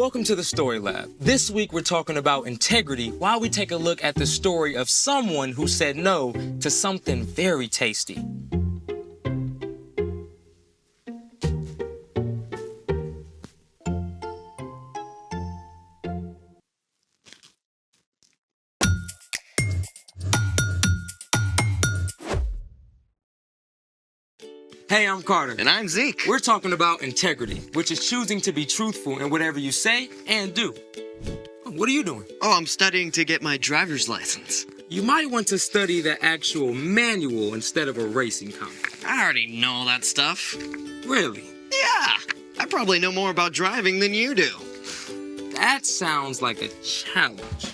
Welcome to the Story Lab. This week we're talking about integrity while we take a look at the story of someone who said no to something very tasty. Hey, I'm Carter. And I'm Zeke. We're talking about integrity, which is choosing to be truthful in whatever you say and do. What are you doing? Oh, I'm studying to get my driver's license. You might want to study the actual manual instead of a racing comic. I already know all that stuff. Really? Yeah, I probably know more about driving than you do. That sounds like a challenge.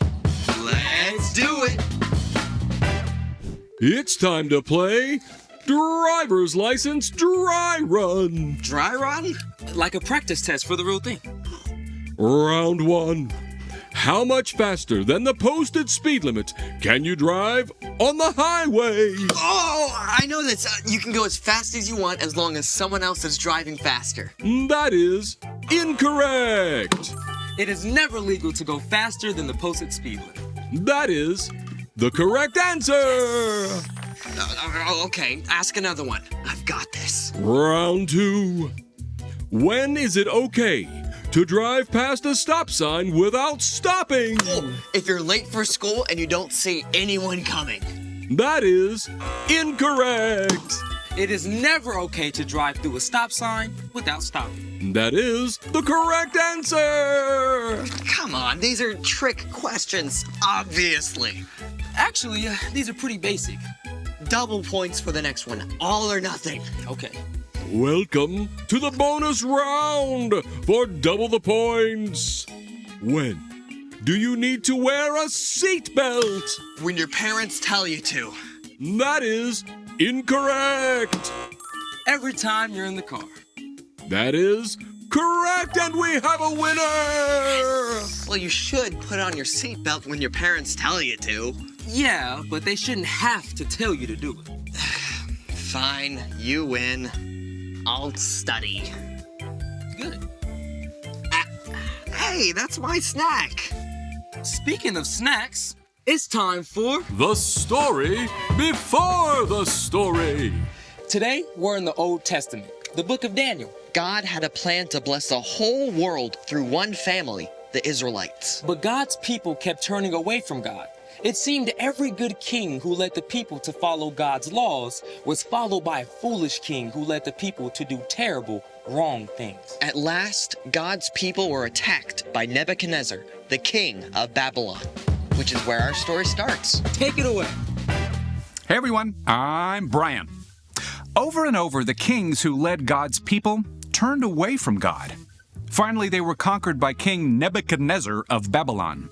Let's do it. It's time to play Driver's License Dry Run. Dry run? Like a practice test for the real thing. Round 1. How much faster than the posted speed limit can you drive on the highway? Oh, I know this. You can go as fast as you want as long as someone else is driving faster. That is incorrect. It is never legal to go faster than the posted speed limit. That is the correct answer. Okay, ask another one. I've got this. Round 2. When is it okay to drive past a stop sign without stopping? If you're late for school and you don't see anyone coming. That is incorrect. It is never okay to drive through a stop sign without stopping. That is the correct answer. Come on, these are trick questions, obviously. Actually, these are pretty basic. Double points for the next one. All or nothing. Okay. Welcome to the bonus round for double the points. When do you need to wear a seatbelt? When your parents tell you to. That is incorrect. Every time you're in the car. That is correct, and we have a winner. Well, you should put on your seatbelt when your parents tell you to. Yeah, but they shouldn't have to tell you to do it. Fine, you win. I'll study. Good. Hey, that's my snack. Speaking of snacks, it's time for The story before the story. Today, we're in the Old Testament, the book of Daniel. God had a plan to bless the whole world through one family, the Israelites. But God's people kept turning away from God. It seemed every good king who led the people to follow God's laws was followed by a foolish king who led the people to do terrible, wrong things. At last, God's people were attacked by Nebuchadnezzar, the king of Babylon, which is where our story starts. Take it away. Hey everyone, I'm Brian. Over and over, the kings who led God's people turned away from God. Finally, they were conquered by King Nebuchadnezzar of Babylon.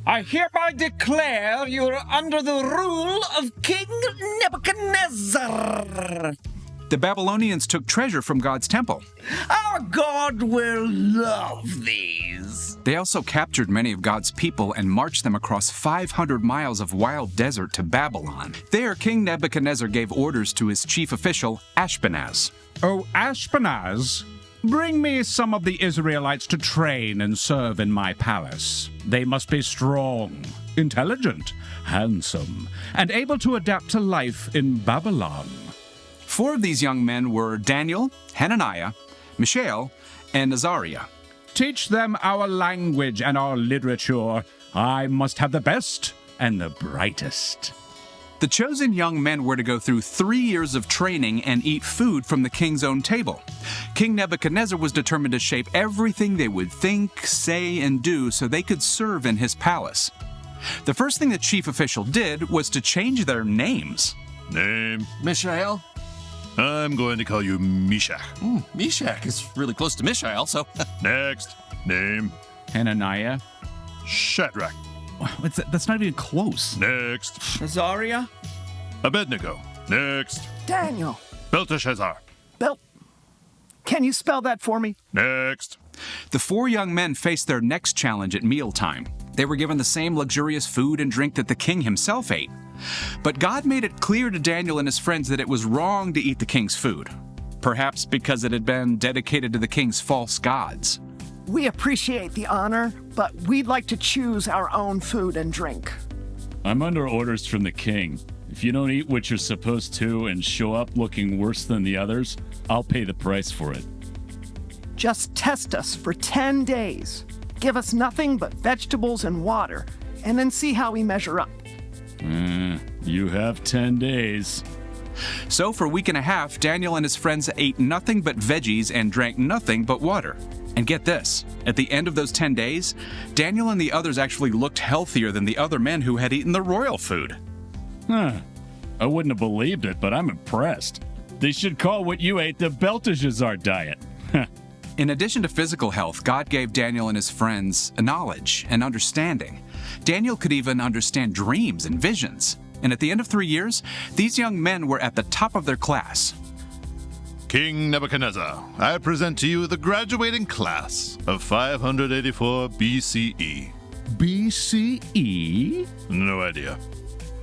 I hereby declare you're under the rule of King Nebuchadnezzar. The Babylonians took treasure from God's temple. Our God will love these. They also captured many of God's people and marched them across 500 miles of wild desert to Babylon. There, King Nebuchadnezzar gave orders to his chief official, Ashpenaz. Oh, Ashpenaz, bring me some of the Israelites to train and serve in my palace. They must be strong, intelligent, handsome, and able to adapt to life in Babylon. 4 of these young men were Daniel, Hananiah, Mishael, and Azariah. Teach them our language and our literature. I must have the best and the brightest. The chosen young men were to go through 3 years of training and eat food from the king's own table. King Nebuchadnezzar was determined to shape everything they would think, say, and do so they could serve in his palace. The first thing the chief official did was to change their names. Name? Mishael? I'm going to call you Meshach. Meshach is really close to Mishael, so... Next. Name? Hananiah. Shadrach. That's not even close. Next. Azariah. Abednego. Next. Daniel. Belteshazzar. Can you spell that for me? Next. The 4 young men faced their next challenge at mealtime. They were given the same luxurious food and drink that the king himself ate. But God made it clear to Daniel and his friends that it was wrong to eat the king's food, perhaps because it had been dedicated to the king's false gods. We appreciate the honor, but we'd like to choose our own food and drink. I'm under orders from the king. If you don't eat what you're supposed to and show up looking worse than the others, I'll pay the price for it. Just test us for 10 days. Give us nothing but vegetables and water, and then see how we measure up. You have 10 days. So for a week and a half, Daniel and his friends ate nothing but veggies and drank nothing but water. And get this, at the end of those 10 days, Daniel and the others actually looked healthier than the other men who had eaten the royal food. I wouldn't have believed it, but I'm impressed. They should call what you ate the Belteshazzar diet. In addition to physical health, God gave Daniel and his friends a knowledge and understanding. Daniel could even understand dreams and visions. And at the end of 3 years, these young men were at the top of their class. King Nebuchadnezzar, I present to you the graduating class of 584 BCE. BCE? No idea.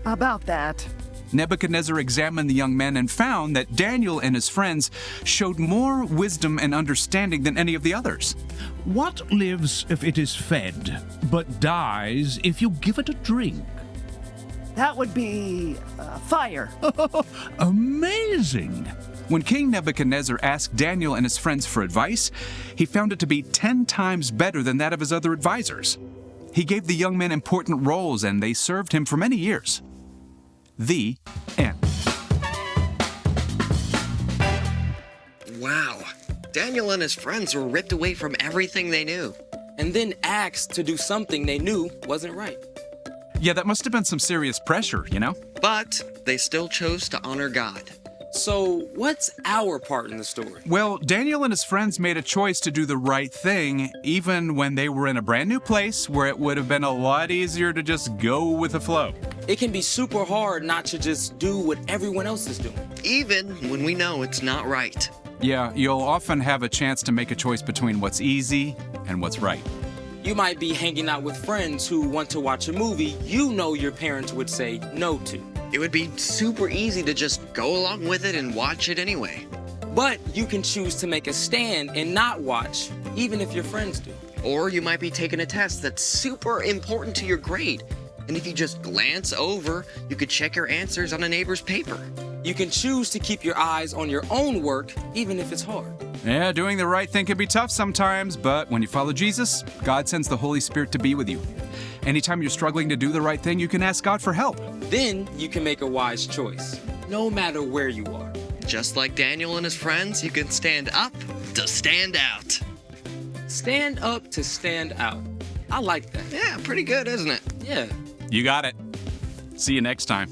About that. Nebuchadnezzar examined the young men and found that Daniel and his friends showed more wisdom and understanding than any of the others. What lives if it is fed, but dies if you give it a drink? That would be fire. Amazing! When King Nebuchadnezzar asked Daniel and his friends for advice, he found it to be 10 times better than that of his other advisors. He gave the young men important roles and they served him for many years. The end. Wow. Daniel and his friends were ripped away from everything they knew. And then asked to do something they knew wasn't right. Yeah, that must have been some serious pressure, you know? But they still chose to honor God. So, what's our part in the story? Well, Daniel and his friends made a choice to do the right thing, even when they were in a brand new place where it would have been a lot easier to just go with the flow. It can be super hard not to just do what everyone else is doing. Even when we know it's not right. Yeah, you'll often have a chance to make a choice between what's easy and what's right. You might be hanging out with friends who want to watch a movie you know your parents would say no to. It would be super easy to just go along with it and watch it anyway. But you can choose to make a stand and not watch, even if your friends do. Or you might be taking a test that's super important to your grade. And if you just glance over, you could check your answers on a neighbor's paper. You can choose to keep your eyes on your own work, even if it's hard. Yeah, doing the right thing can be tough sometimes, but when you follow Jesus, God sends the Holy Spirit to be with you. Anytime you're struggling to do the right thing, you can ask God for help. Then you can make a wise choice, no matter where you are. Just like Daniel and his friends, you can stand up to stand out. Stand up to stand out. I like that. Yeah, pretty good, isn't it? Yeah. You got it. See you next time.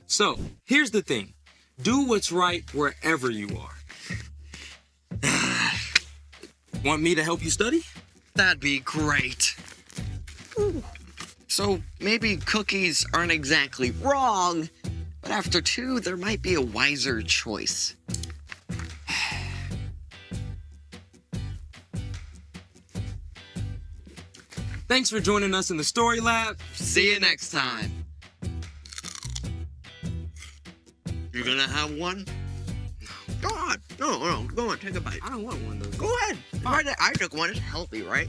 So, here's the thing. Do what's right wherever you are. Want me to help you study? That'd be great. Ooh. So maybe cookies aren't exactly wrong, but after 2, there might be a wiser choice. Thanks for joining us in the Story Lab. See you next time. You gonna have one? Go on. No, go on, take a bite. I don't want one of those. Go ahead. I took one. It's healthy, right?